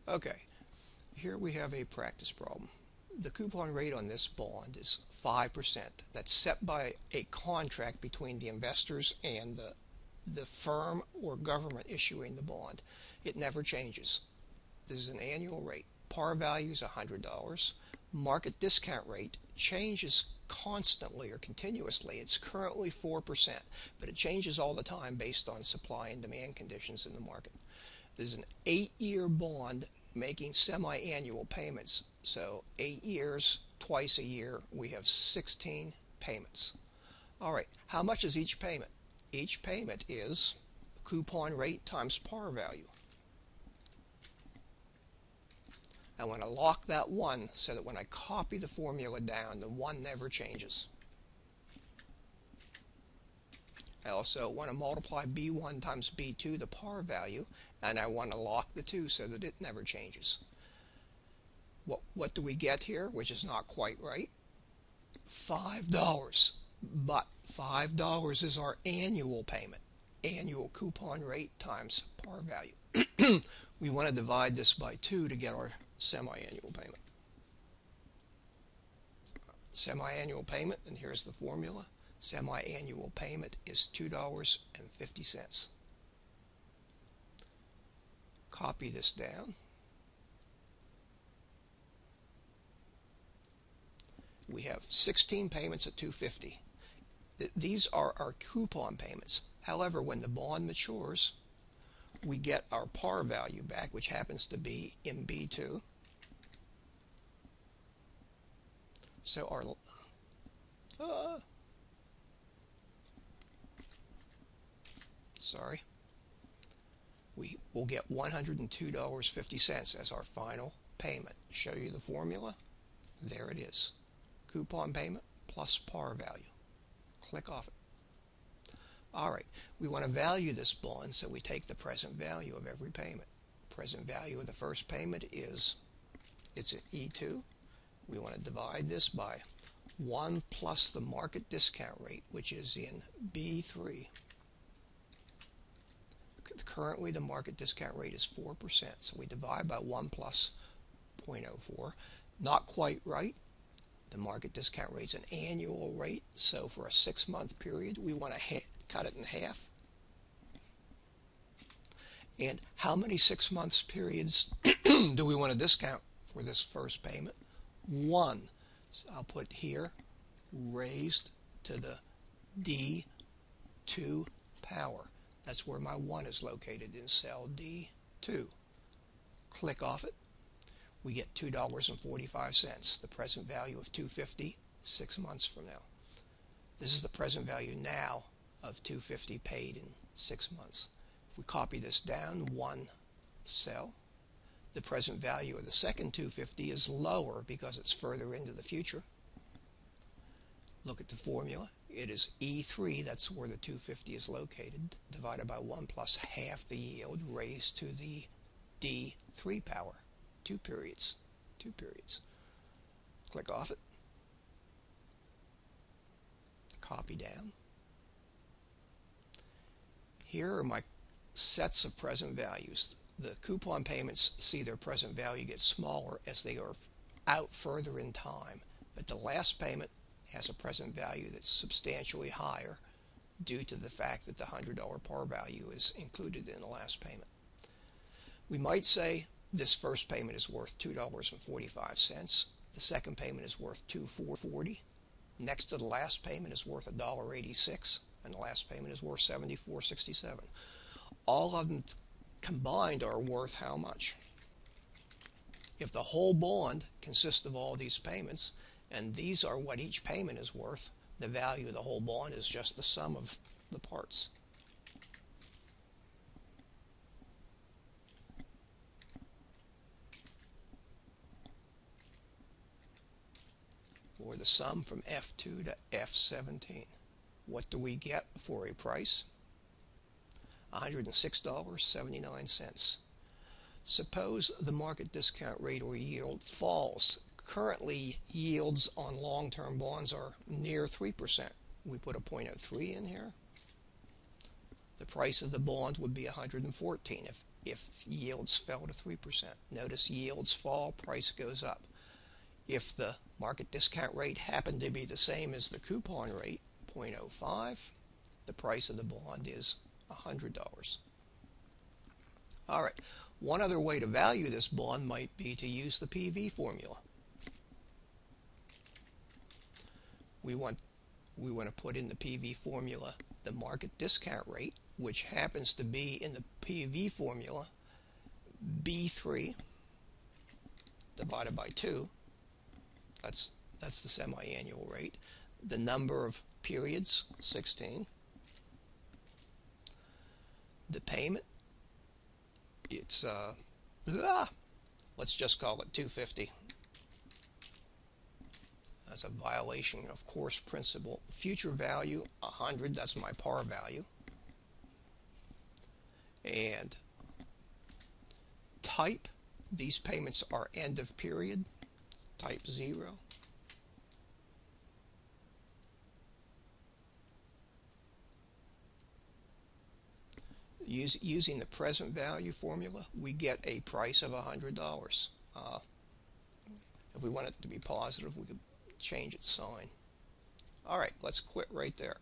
Okay, here we have a practice problem. The coupon rate on this bond is 5%. That's set by a contract between the investors and the firm or government issuing the bond. It never changes. This is an annual rate. Par value is $100. Market discount rate changes constantly or continuously. It's currently 4%, but it changes all the time based on supply and demand conditions in the market. This is an 8-year bond making semi-annual payments. So 8 years, twice a year, we have 16 payments. All right, how much is each payment? Each payment is coupon rate times par value. I want to lock that 1 so that when I copy the formula down, the 1 never changes. I also want to multiply B1 times B2, the par value, and I want to lock the 2 so that it never changes. What do we get here, which is not quite right? $5. But $5 is our annual payment. Annual coupon rate times par value. We want to divide this by 2 to get our semi-annual payment. Semi-annual payment, and here's the formula. Semi-annual payment is $2.50. Copy this down. We have 16 payments at $2.50. These are our coupon payments. However, when the bond matures, we get our par value back, which happens to be in B2. So our we will get $102.50 as our final payment. Show you the formula. There it is. Coupon payment plus par value. Click off it. All right, we want to value this bond, so we take the present value of every payment. Present value of the first payment it's an E2. We want to divide this by 1 plus the market discount rate, which is in B3. Currently, the market discount rate is 4%, so we divide by 1 plus 0.04. Not quite right. The market discount rate is an annual rate, so for a 6-month period, we want to cut it in half. And how many 6 months periods do we want to discount for this first payment? 1. So I'll put here raised to the D2 power. That's where my 1 is located, in cell D2. Click off it. We get $2.45, the present value of $2.50 6 months from now. This is the present value now of $2.50 paid in 6 months. If we copy this down 1 cell, the present value of the second $2.50 is lower because it's further into the future. Look at the formula. It is E3, that's where the $2.50 is located, divided by 1 plus half the yield raised to the D3 power. 2 periods. Click off it. Copy down. Here are my sets of present values. The coupon payments see their present value get smaller as they are out further in time, but the last payment has a present value that's substantially higher due to the fact that the $100 par value is included in the last payment. We might say this first payment is worth $2.45. The second payment is worth $2.40. Next to the last payment is worth $1.86, and the last payment is worth $74.67. All of them combined are worth how much? If the whole bond consists of all these payments, and these are what each payment is worth, the value of the whole bond is just the sum of the parts. Or the sum from F2 to F17. What do we get for a price? $106.79. Suppose the market discount rate or yield falls. Currently, yields on long-term bonds are near 3%. We put a 0.03 in here. The price of the bond would be $114. if yields fell to 3%. Notice yields fall, price goes up. If the market discount rate happened to be the same as the coupon rate, 0.05, the price of the bond is $100. All right, one other way to value this bond might be to use the PV formula. We want to put in the PV formula the market discount rate, which happens to be in the PV formula B3 divided by 2. That's the semi-annual rate. The number of periods, 16. The payment, it's let's just call it $250. That's a violation of course principle. Future value, 100. That's my par value. And type, these payments are end of period. Type 0. Using the present value formula, we get a price of $100. If we want it to be positive, we could change its sign. All right, let's quit right there.